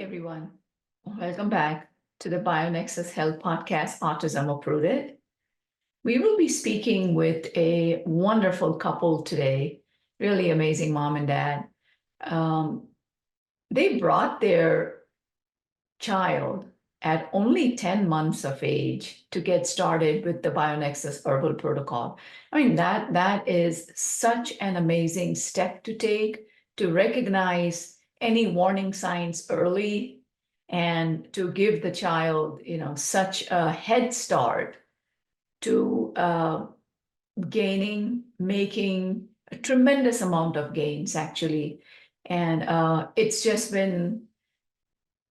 everyone. Welcome back to the BioNexus Health Podcast, Autism Uprooted. We will be speaking with a wonderful couple today, really amazing mom and dad. They brought their child at only 10 months of age to get started with the BioNexus herbal protocol. I mean, that is such an amazing step to take to recognize any warning signs early and to give the child, such a head start to making a tremendous amount of gains, actually. And it's just been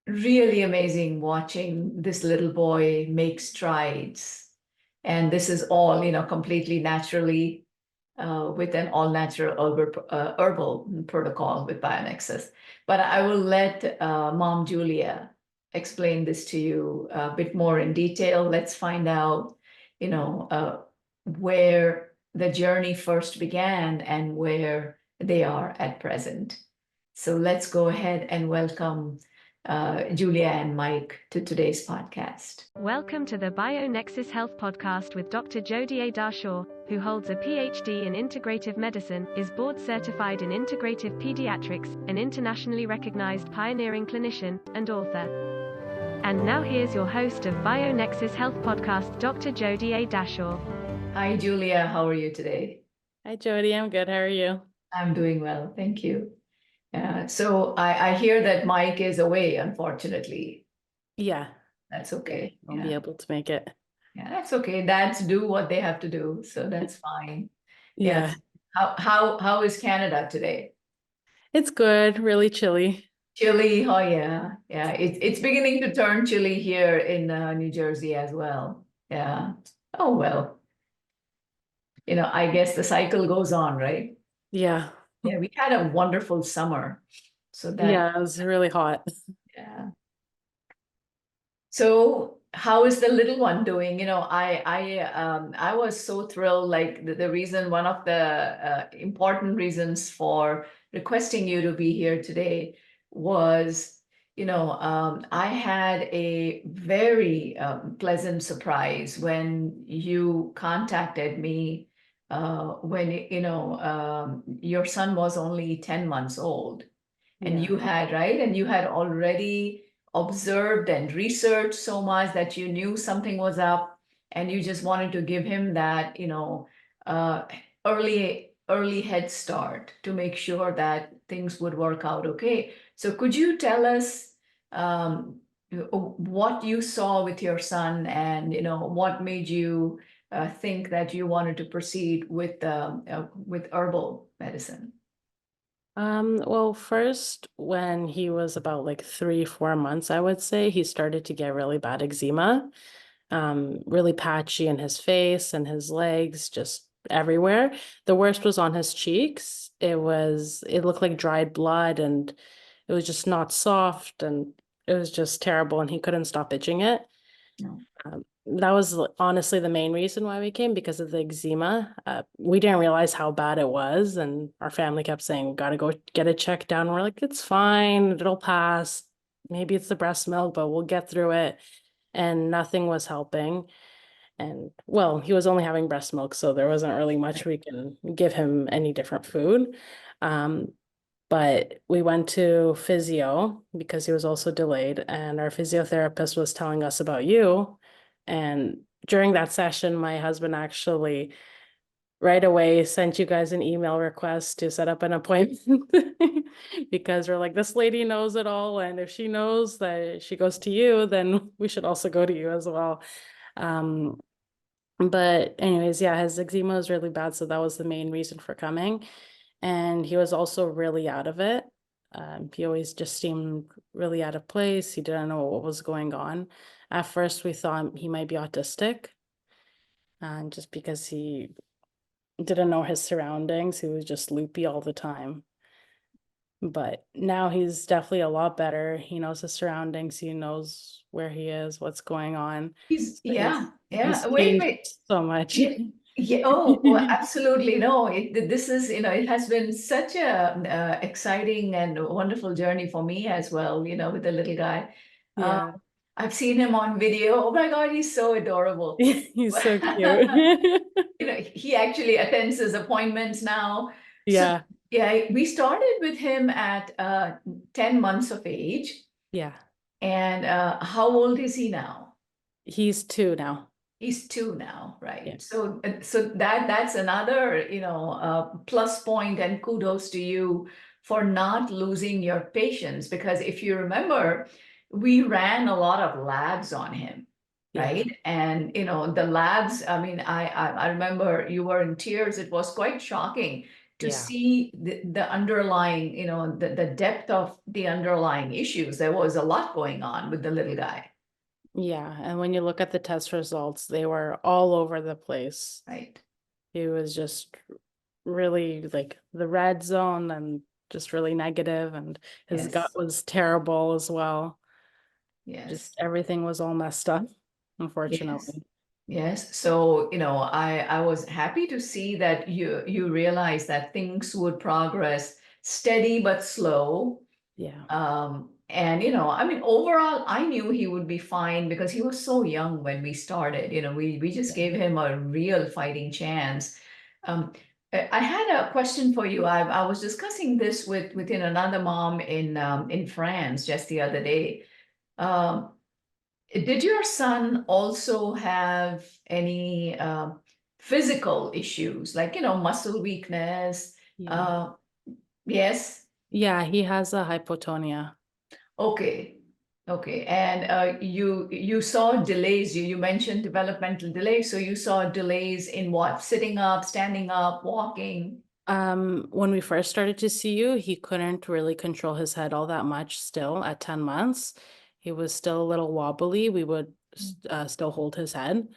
really amazing watching this little boy make strides. And this is all, completely naturally with an all-natural herbal protocol with BioNexus. But I will let Mom Julia explain this to you a bit more in detail. Let's find out, where the journey first began and where they are at present. So let's go ahead and welcome Julia and Mike to today's podcast. Welcome to the BioNexus Health Podcast with Dr. Jody A. Dashore, who holds a PhD in integrative medicine, is board certified in integrative pediatrics, an internationally recognized pioneering clinician, and author. And now here's your host of BioNexus Health Podcast, Dr. Jody A. Dashore. Hi, Julia. How are you today? Hi, Jody. I'm good. How are you? I'm doing well. Thank you. So I hear that Mike is away, unfortunately. Yeah, That's okay. I'll be able to make it. Yeah, that's okay. Dads do what they have to do, so that's fine. Yeah, Yes. How is Canada today? it's good. Really chilly. Chilly. Oh yeah. Yeah. It's beginning to turn chilly here in New Jersey as well. Yeah. Oh well. I guess the cycle goes on, right? Yeah. Yeah, we had a wonderful summer. So that Yeah, it was really hot. yeah. So how is the little one doing? I was so thrilled. Like the reason, one of the important reasons for requesting you to be here today was, I had a very pleasant surprise when you contacted me when your son was only 10 months old, and Yeah. you had already observed and researched so much that you knew something was up, and you just wanted to give him that uh, early head start to make sure that things would work out okay. So could you tell us what you saw with your son, and what made you think that you wanted to proceed with herbal medicine? Well, first, when he was about like 3, 4 months, I would say, he started to get really bad eczema, really patchy in his face and his legs, just everywhere. The worst was on his cheeks. It looked like dried blood, and it was just not soft, and it was just terrible, and he couldn't stop itching it. No. That was honestly the main reason why we came, because of the eczema. We didn't realize how bad it was, and our family kept saying, we got to go get it checked down. And we're like, it's fine, it'll pass. Maybe it's the breast milk, but we'll get through it. And nothing was helping. And well, he was only having breast milk, so there wasn't really much we can give him any different food. But we went to physio because he was also delayed, and our physiotherapist was telling us about you. And during that session, my husband actually right away sent you guys an email request to set up an appointment because we're like, this lady knows it all. And if she knows that she goes to you, then we should also go to you as well. But anyways, yeah, his eczema was really bad. So that was the main reason for coming. And he was also really out of it. He always just seemed really out of place. He didn't know what was going on. At first, we thought he might be autistic, just because he didn't know his surroundings. He was just loopy all the time. But now he's definitely a lot better. He knows his surroundings. He knows where he is, what's going on. He's So yeah. he's Wait. changed so much. Yeah, oh, well, absolutely. No, this is, it has been such a exciting and wonderful journey for me as well, with the little guy. Uh, Yeah. I've seen him on video. Oh my God, he's so adorable. He's so cute. He actually attends his appointments now. So Yeah. yeah, we started with him at 10 months of age. Yeah. And how old is he now? He's 2 now. He's 2 now, Yeah. right? So that's another, plus point, and kudos to you for not losing your patience, because if you remember, we ran a lot of labs on him, Yeah. right? And the labs, I mean, I remember you were in tears. It was quite shocking to Yeah. see the underlying, the depth of the underlying issues. There was a lot going on with the little guy, Yeah. And when you look at the test results, they were all over the place. right? He was just really like the red zone and just really negative, and his gut Yes, was terrible as well. yes. Just everything was all messed up, Yes, unfortunately. yes. So, I was happy to see that you realized that things would progress steady but slow. Yeah. And I mean, overall, I knew he would be fine because he was so young when we started. We just Yeah. gave him a real fighting chance. Um, I had a question for you. I was discussing this within another mom in France just the other day. Um, did your son also have any physical issues, like, muscle weakness? Yeah. Uh, yes. Yeah, he has a hypotonia. Okay. Okay. And you saw delays. You mentioned developmental delays. So you saw delays in what? Sitting up, standing up, walking. When we first started to see you, he couldn't really control his head all that much still at 10 months. He was still a little wobbly. We would still hold his head.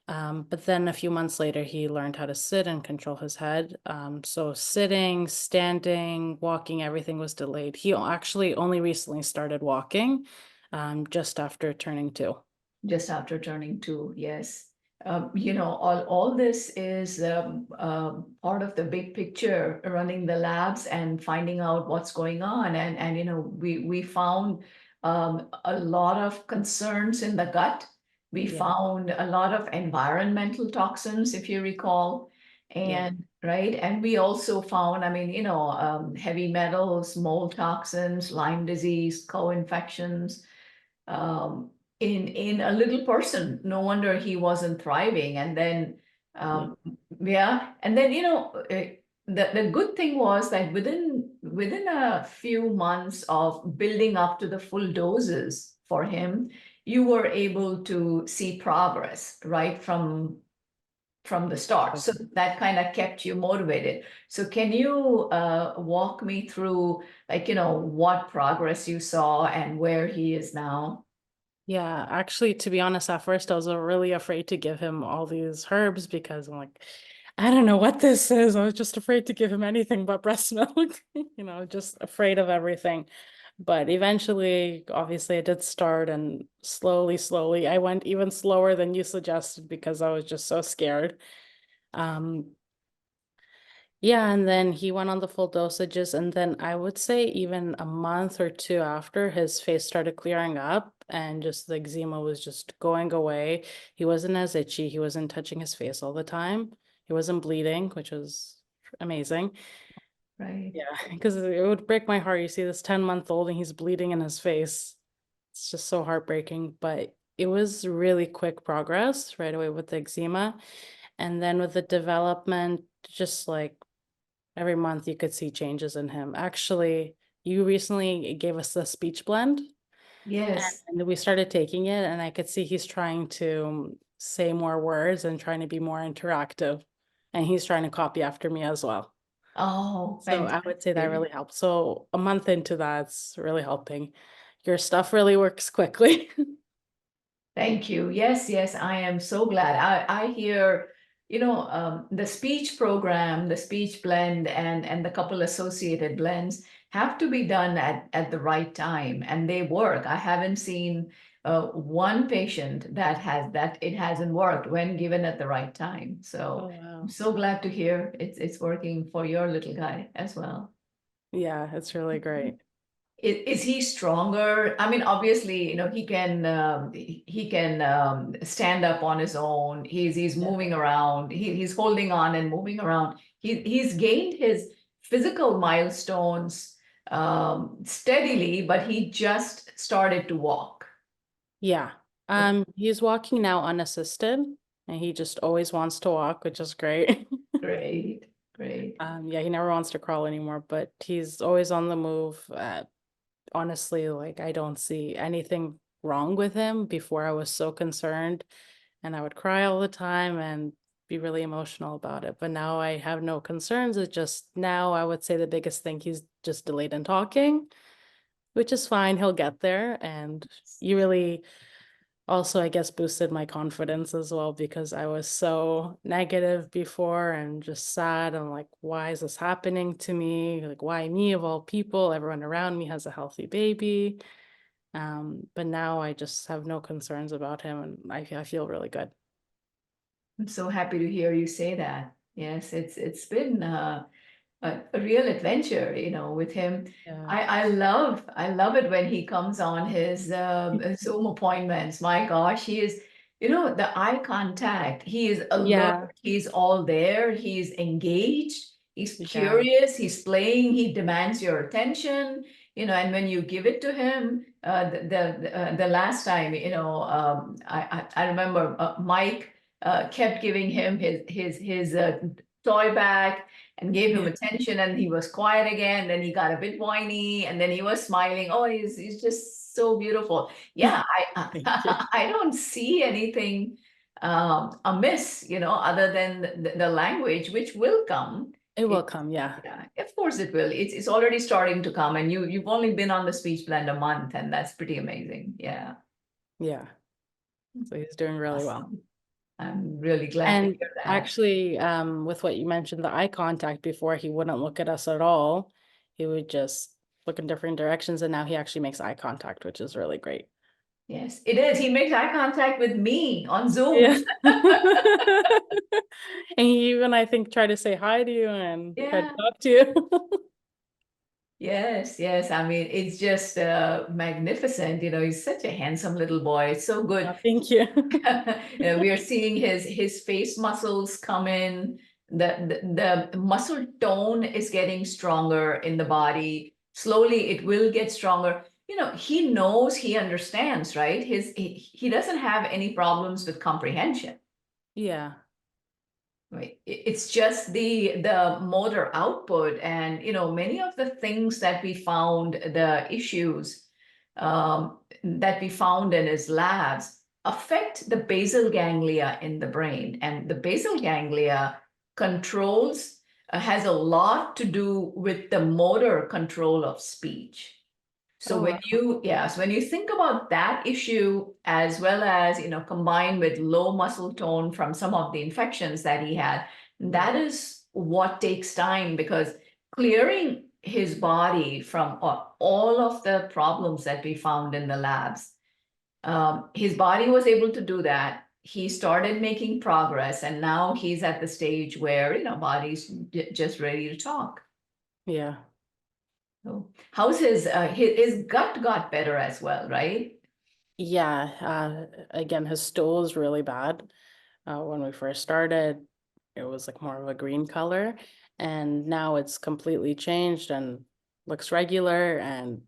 But then a few months later, he learned how to sit and control his head. So sitting, standing, walking, everything was delayed. He actually only recently started walking, just after turning 2. Just after turning 2, yes. All this is part of the big picture, running the labs and finding out what's going on. And we found a lot of concerns in the gut. We Yeah, found a lot of environmental toxins, if you recall. yeah, And right, and we also found, I mean, heavy metals, mold toxins, Lyme disease, co-infections, um, in a little person. No wonder he wasn't thriving. And then, yeah, yeah, and then the good thing was that within a few months of building up to the full doses for him, you were able to see progress right from the start. So that kind of kept you motivated. So can you walk me through, like, what progress you saw and where he is now? yeah. Actually, to be honest, at first I was really afraid to give him all these herbs because I'm like, I don't know what this is. I was just afraid to give him anything but breast milk, just afraid of everything. But eventually, obviously, I did start, and slowly, slowly, I went even slower than you suggested because I was just so scared. Um, yeah, and then he went on the full dosages, and then I would say even a month or 2 after, his face started clearing up and just the eczema was just going away. He wasn't as itchy, he wasn't touching his face all the time. He wasn't bleeding, which was amazing. Right. Yeah, because it would break my heart. You see this 10-month-old and he's bleeding in his face. It's just so heartbreaking, but it was really quick progress right away with the eczema. And then with the development, just like every month you could see changes in him. Actually, you recently gave us the speech blend Yes. and we started taking it, and I could see he's trying to say more words and trying to be more interactive. And he's trying to copy after me as well. Oh, So I would say that fantastic. really helped. So a month into that's really helping. Your stuff really works quickly. Thank you. Yes, yes, I am so glad. I hear, the speech program, the speech blend, and the couple associated blends have to be done at the right time, and they work. I haven't seen one patient that it hasn't worked when given at the right time. So Oh, wow. I'm so glad to hear it's working for your little guy as well. Yeah, it's really great. Is he stronger? I mean, obviously, he can stand up on his own. He's moving around. He's holding on and moving around. He's gained his physical milestones steadily, but he just started to walk. Yeah. He's walking now unassisted, and he just always wants to walk, which is great. Great, great. Yeah, he never wants to crawl anymore, but he's always on the move. Honestly, like I don't see anything wrong with him. Before I was so concerned and I would cry all the time and be really emotional about it. But now I have no concerns. It's just now I would say the biggest thing, he's just delayed in talking, which is fine. He'll get there. And you really also, I guess, boosted my confidence as well, because I was so negative before and just sad and like, why is this happening to me? Like, why me of all people? Everyone around me has a healthy baby. But now I just have no concerns about him, and I feel really good. I'm so happy to hear you say that. Yes, it's been a real adventure, with him. Yeah. I love it when he comes on his Zoom appointments. My gosh, he is, the eye contact. He is alert. Yeah. He's all there. He's engaged. He's Yeah. curious. He's playing. He demands your attention. And when you give it to him, the last time, I remember Mike kept giving him his toy back and gave him Yeah. attention, and he was quiet again. Then he got a bit whiny, and then he was smiling. Oh, he's just so beautiful. Yeah, Thank you. I don't see anything amiss, other than the language, which will come. It will It, come, yeah. yeah, of course it will. It's already starting to come, and you've only been on the speech blend a month, and that's pretty amazing. Yeah, Yeah. So he's doing really well. awesome. I'm really glad to And hear that. actually, with what you mentioned, the eye contact, before he wouldn't look at us at all. He would just look in different directions, and now he actually makes eye contact, which is really great. Yes, it is. He makes eye contact with me on Zoom. Yeah. And he even, I think, tried to say hi to you and tried to Yeah. talk to you. Yes, yes. I mean, it's just magnificent. He's such a handsome little boy. It's so good. Thank you. We are seeing his face muscles come in. The muscle tone is getting stronger in the body. Slowly, it will get stronger. He knows, he understands, right? He doesn't have any problems with comprehension. Yeah. Right. It's just the motor output, and many of the things that we found, the issues that we found in his labs affect the basal ganglia in the brain, and the basal ganglia controls has a lot to do with the motor control of speech. So Oh, when wow. you think about that issue, as well as, combined with low muscle tone from some of the infections that he had, that is what takes time, because clearing his body from all of the problems that we found in the labs, his body was able to do that. He started making progress, and now he's at the stage where, body's just ready to talk. Yeah. So how's his gut got better as well, right? Yeah. Again, his stool is really bad. When we first started, it was like more of a green color, and now it's completely changed and looks regular and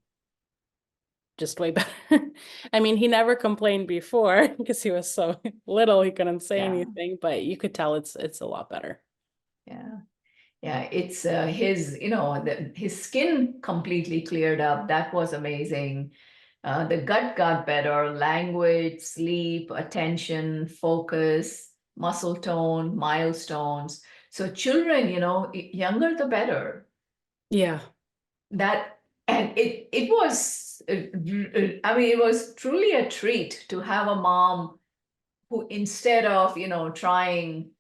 just way better. I mean, he never complained before because he was so little, he couldn't say Yeah. anything, but you could tell it's a lot better. Yeah. Yeah, it's his skin completely cleared up. That was amazing. The gut got better, language, sleep, attention, focus, muscle tone, milestones. So children, younger the better. Yeah. That and it was I mean, it was truly a treat to have a mom who, instead of trying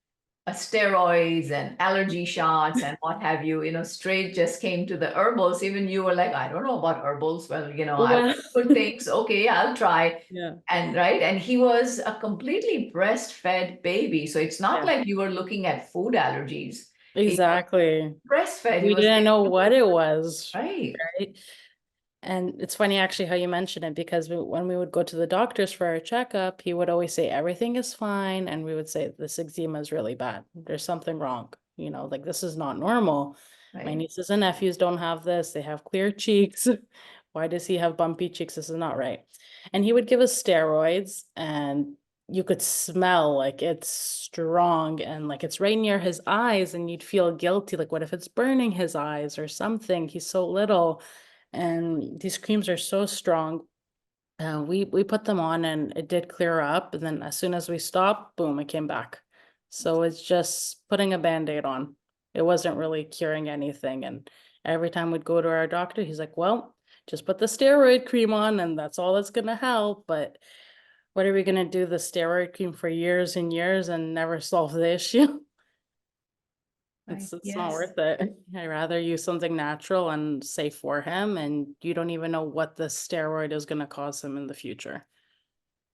steroids and allergy shots and what have you, straight just came to the herbals. Even you were like, I don't know about herbals. Well, I Well, like good things. Okay, I'll try. yeah, And right. And he was a completely breastfed baby. So it's not yeah, like you were looking at food allergies. He was exactly. breastfed. He We was didn't getting know what it was, right. right? And it's funny actually how you mention it because when we would go to the doctors for our checkup, he would always say everything is fine, and we would say this eczema is really bad. There's something wrong. Like this is not normal. My Right. nieces and nephews don't have this. They have clear cheeks. Why does he have bumpy cheeks? This is not right. And he would give us steroids, and you could smell like it's strong and like it's right near his eyes, and you'd feel guilty. Like, what if it's burning his eyes or something? He's so little. And these creams are so strong. We put them on and it did clear up. And then as soon as we stopped, boom, it came back. So it's just putting a band-aid on. It wasn't really curing anything. And every time we'd go to our doctor, he's like, well, just put the steroid cream on and that's all that's gonna help. But what are we gonna do the steroid cream for years and years and never solve the issue? Right. It's not Yes. worth it. I'd rather use something natural and safe for him, and you don't even know what the steroid is going to cause him in the future.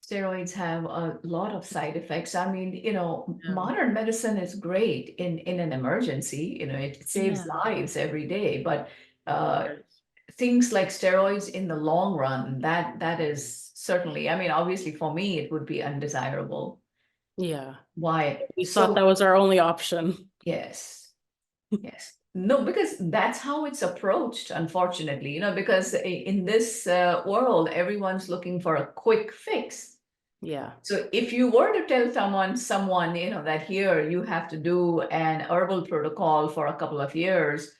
Steroids have a lot of side effects. I mean, Yeah. modern medicine is great in an emergency. It saves Yeah. lives every day. But uh, Right. things like steroids in the long run, that is certainly, I mean, obviously for me, it would be undesirable. Yeah. Why? We thought So, that was our only option. yes, yes. No, because that's how it's approached, unfortunately, because in this world, everyone's looking for a quick fix. Yeah. So if you were to tell someone, that here you have to do an herbal protocol for a couple of years,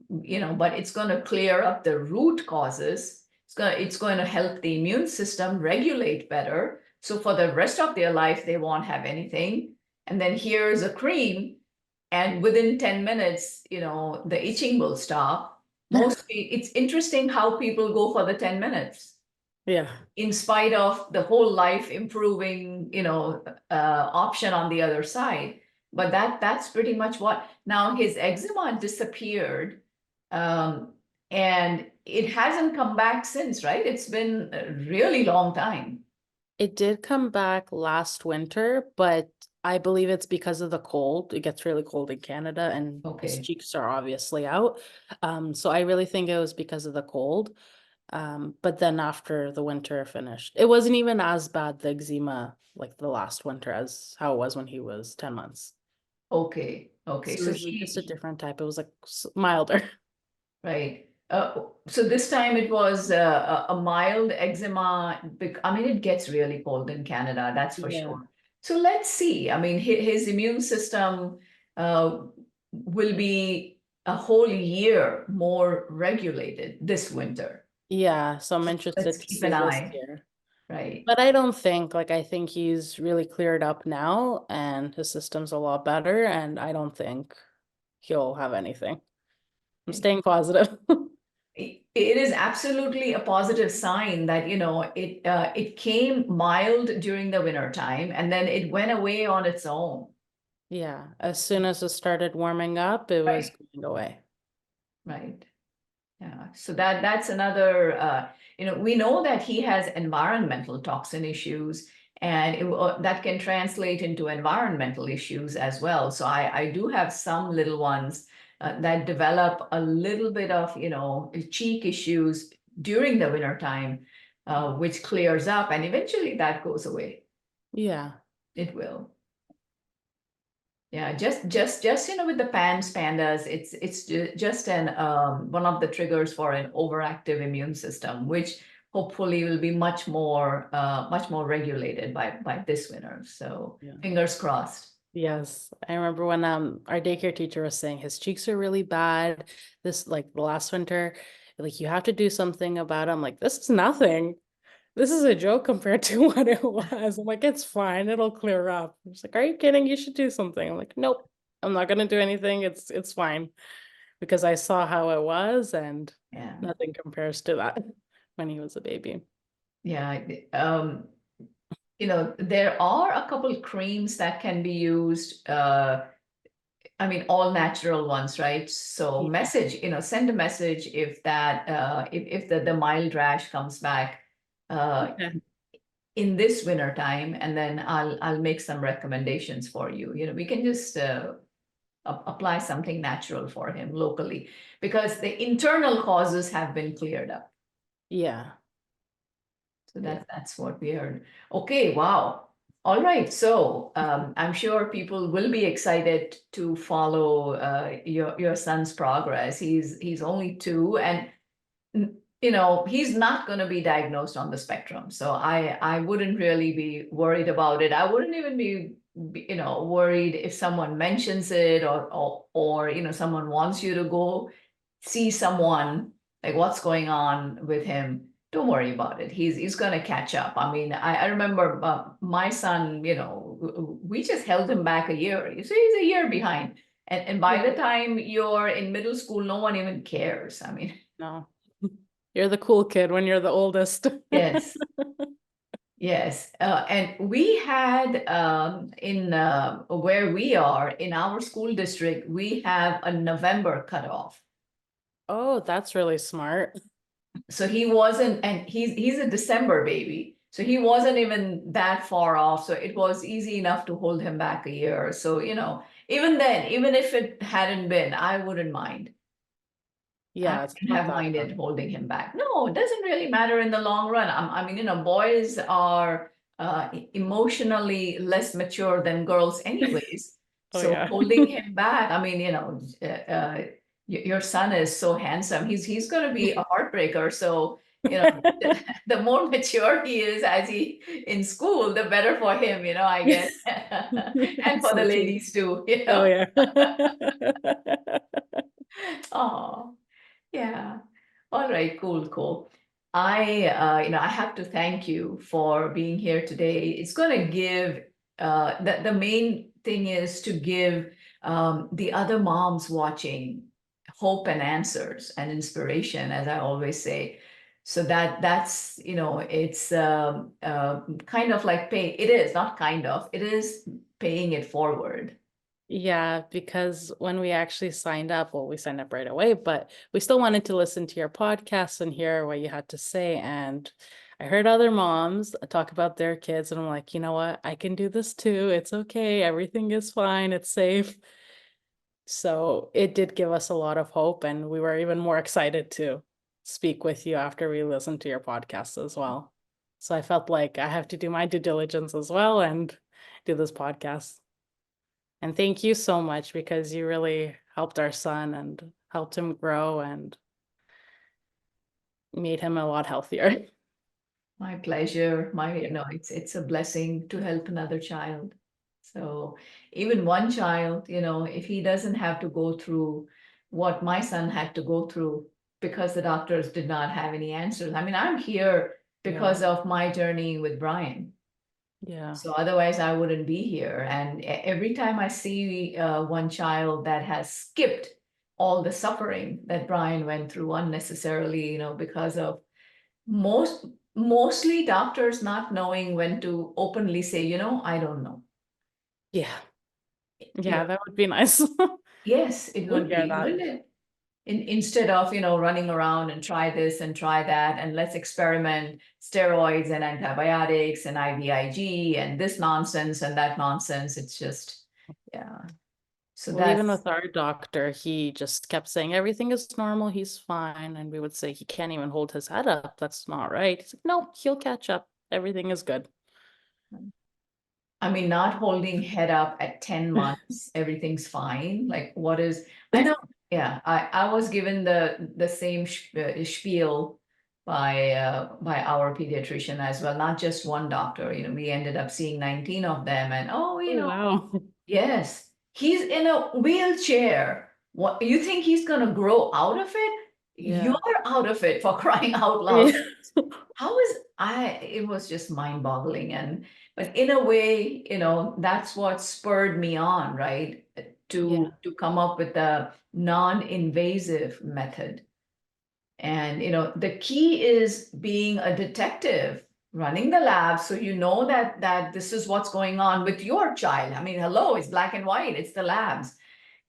but it's going to clear up the root causes. It's going to help the immune system regulate better. So for the rest of their life, they won't have anything. And then here's a cream, and within 10 minutes, the itching will stop. It's interesting how people go for the 10 minutes Yeah. in spite of the whole life improving, option on the other side. But that's pretty much what. Now his eczema disappeared, and it hasn't come back since, right? It's been a really long time. It did come back last winter, but I believe it's because of the cold. It gets really cold in Canada and his Okay. cheeks are obviously out. So I really think it was because of the cold. But then after the winter finished, it wasn't even as bad, the eczema, like the last winter, as how it was when he was 10 months. Okay. Okay. So it So was just a different type. It was like milder. right. So this time it was a mild eczema. I mean, it gets really cold in Canada, that's for Yeah. sure. So let's see. I mean, his immune system uh, will be a whole year more regulated this winter. Yeah. So I'm Let's interested to keep an see this eye, year. right? But I don't think, like, I think he's really cleared up now and his system's a lot better. And I don't think he'll have anything. I'm staying positive. It is absolutely a positive sign that it came mild during the winter time and then it went away on its own. Yeah. As soon as it started warming up, it was Right. going away. Right. Yeah. So that's another. We know that he has environmental toxin issues, and that can translate into environmental issues as well. So I do have some little ones that develop a little bit of cheek issues during the winter time, which clears up, and eventually that goes away. Yeah. It will. Yeah, just with the pandas, it's just an one of the triggers for an overactive immune system, which hopefully will be much more regulated by this winter. So Yeah. fingers crossed. Yes, I remember when our daycare teacher was saying his cheeks are really bad. This like the last winter, like you have to do something about them. Like this is nothing. This is a joke compared to what it was. I'm like, it's fine, it'll clear up. He's like, are you kidding? You should do something. I'm like, nope, I'm not gonna do anything. It's fine. Because I saw how it was and Yeah, nothing compares to that when he was a baby. yeah. There are a couple creams that can be used I mean, all natural ones, right? So Yeah. message, send a message if that, if the mild rash comes back Okay. in this winter time, and then I'll make some recommendations for you. We can just apply something natural for him locally, because the internal causes have been cleared up. Yeah. So Yeah. that's what we heard. Okay, wow. All right, so I'm sure people will be excited to follow your son's progress. He's only 2, and he's not going to be diagnosed on the spectrum. So I wouldn't really be worried about it. I wouldn't even be worried if someone mentions it, or someone wants you to go see someone, like what's going on with him. Don't worry about it. He's going to catch up. I mean, I remember my son, we just held him back a year. So he's a year behind. And by the time you're in middle school, no one even cares. I mean, No. You're the cool kid when you're the oldest. yes. Yes, and we had in where we are in our school district, we have a November cutoff. Oh, that's really smart. So he wasn't, and he's a December baby, so he wasn't even that far off. So it was easy enough to hold him back a year. So even then, even if it hadn't been, I wouldn't mind. I Yeah, it's wouldn't not have that minded bad. holding him back. No, it doesn't really matter in the long run. I mean, boys are emotionally less mature than girls anyways. Oh So yeah. holding him back, I mean, your son is so handsome. He's going to be a heartbreaker. So, the more mature he is as he in school, the better for him, I guess. And for the So true. ladies too, Oh yeah. Oh. Yeah. All right. Cool. Cool. I have to thank you for being here today. It's going to give, the main thing is to give the other moms watching hope and answers and inspiration, as I always say. So that's, it's kind of like it is not kind of, it is paying it forward. Yeah, because when we actually signed up, well, we signed up right away, but we still wanted to listen to your podcast and hear what you had to say. And I heard other moms talk about their kids, and I'm like, you know what? I can do this too. It's okay. Everything is fine. It's safe. So it did give us a lot of hope, and we were even more excited to speak with you after we listened to your podcast as well. So I felt like I have to do my due diligence as well and do this podcast. And thank you so much, because you really helped our son and helped him grow and made him a lot healthier. My pleasure. It's a blessing to help another child. So even one child, if he doesn't have to go through what my son had to go through because the doctors did not have any answers. I mean, I'm here Yeah. because of my journey with Brian. Yeah. So otherwise I wouldn't be here. And every time I see one child that has skipped all the suffering that Brian went through unnecessarily, because of mostly doctors not knowing when to openly say, I don't know. Yeah. You Yeah, know, that would be nice. yes, it We would hear be, that. wouldn't it? Instead of, running around and try this and try that, and let's experiment steroids and antibiotics and IVIG and this nonsense and that nonsense. It's just, yeah. So Well, even that's with our doctor, he just kept saying everything is normal, he's fine. And we would say he can't even hold his head up. That's not right. He's like, no, he'll catch up. Everything is good. I mean, not holding head up at 10 months, everything's fine. Like, what is, I know, yeah, I was given the same spiel by our pediatrician as well, not just one doctor. We ended up seeing 19 of them, and Oh, wow. yes, he's in a wheelchair. What, you think he's gonna grow out of it? You're Yeah. out of it, for crying out loud. Yeah. It was just mind-boggling. And but in a way, that's what spurred me on, right? Yeah. To come up with a non-invasive method. And the key is being a detective, running the lab, so you know that this is what's going on with your child. I mean, hello, it's black and white, it's the labs.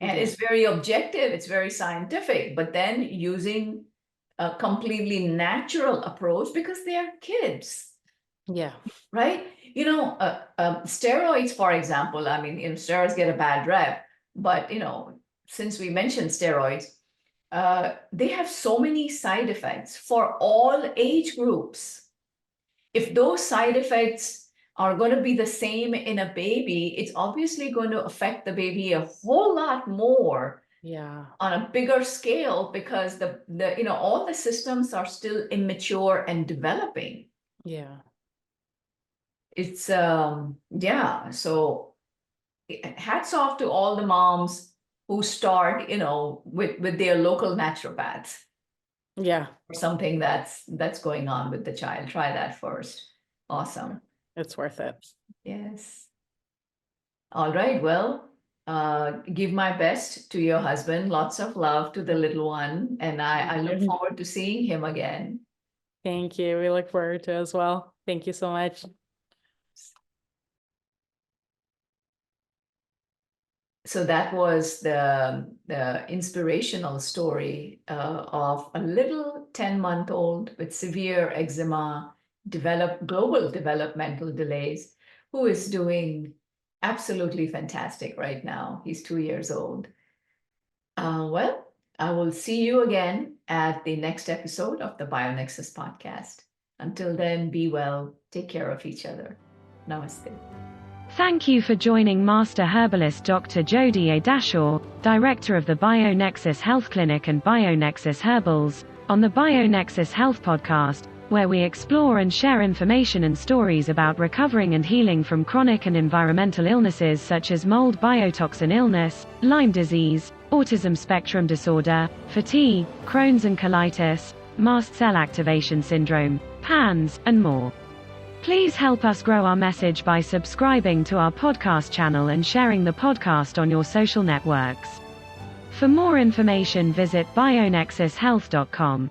And Yeah. it's very objective, it's very scientific, but then using a completely natural approach because they are kids, Yeah. right? Steroids, for example, I mean, steroids get a bad rep, but since we mentioned steroids, they have so many side effects for all age groups. If those side effects are going to be the same in a baby, it's obviously going to affect the baby a whole lot more Yeah. on a bigger scale because all the systems are still immature and developing. Yeah. It's yeah, so hats off to all the moms who start, with their local naturopaths Yeah. or something that's going on with the child. Try that first. Awesome. It's worth it. Yes. All right. Well, give my best to your husband. Lots of love to the little one. And I look forward to seeing him again. Thank you. We look forward to it as well. Thank you so much. So that was the inspirational story of a little 10-month-old with severe eczema, global developmental delays, who is doing absolutely fantastic right now. He's 2 years old. Well, I will see you again at the next episode of the BioNexus podcast. Until then, be well, take care of each other. Namaste. Thank you for joining Master Herbalist Dr. Jody A. Dashore, Director of the BioNexus Health Clinic and BioNexus Herbals, on the BioNexus Health Podcast, where we explore and share information and stories about recovering and healing from chronic and environmental illnesses such as mold biotoxin illness, Lyme disease, autism spectrum disorder, fatigue, Crohn's and colitis, mast cell activation syndrome, PANS, and more. Please help us grow our message by subscribing to our podcast channel and sharing the podcast on your social networks. For more information, visit bionexushealth.com.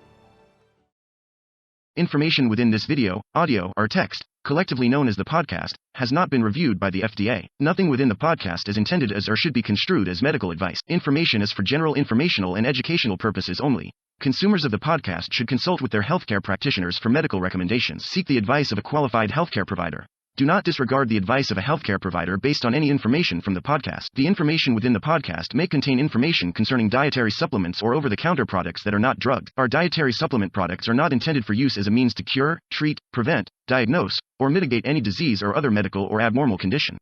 Information within this video, audio, or text, collectively known as the podcast, has not been reviewed by the FDA. Nothing within the podcast is intended as or should be construed as medical advice. Information is for general informational and educational purposes only. Consumers of the podcast should consult with their healthcare practitioners for medical recommendations. Seek the advice of a qualified healthcare provider. Do not disregard the advice of a healthcare provider based on any information from the podcast. The information within the podcast may contain information concerning dietary supplements or over-the-counter products that are not drugged. Our dietary supplement products are not intended for use as a means to cure, treat, prevent, diagnose, or mitigate any disease or other medical or abnormal condition.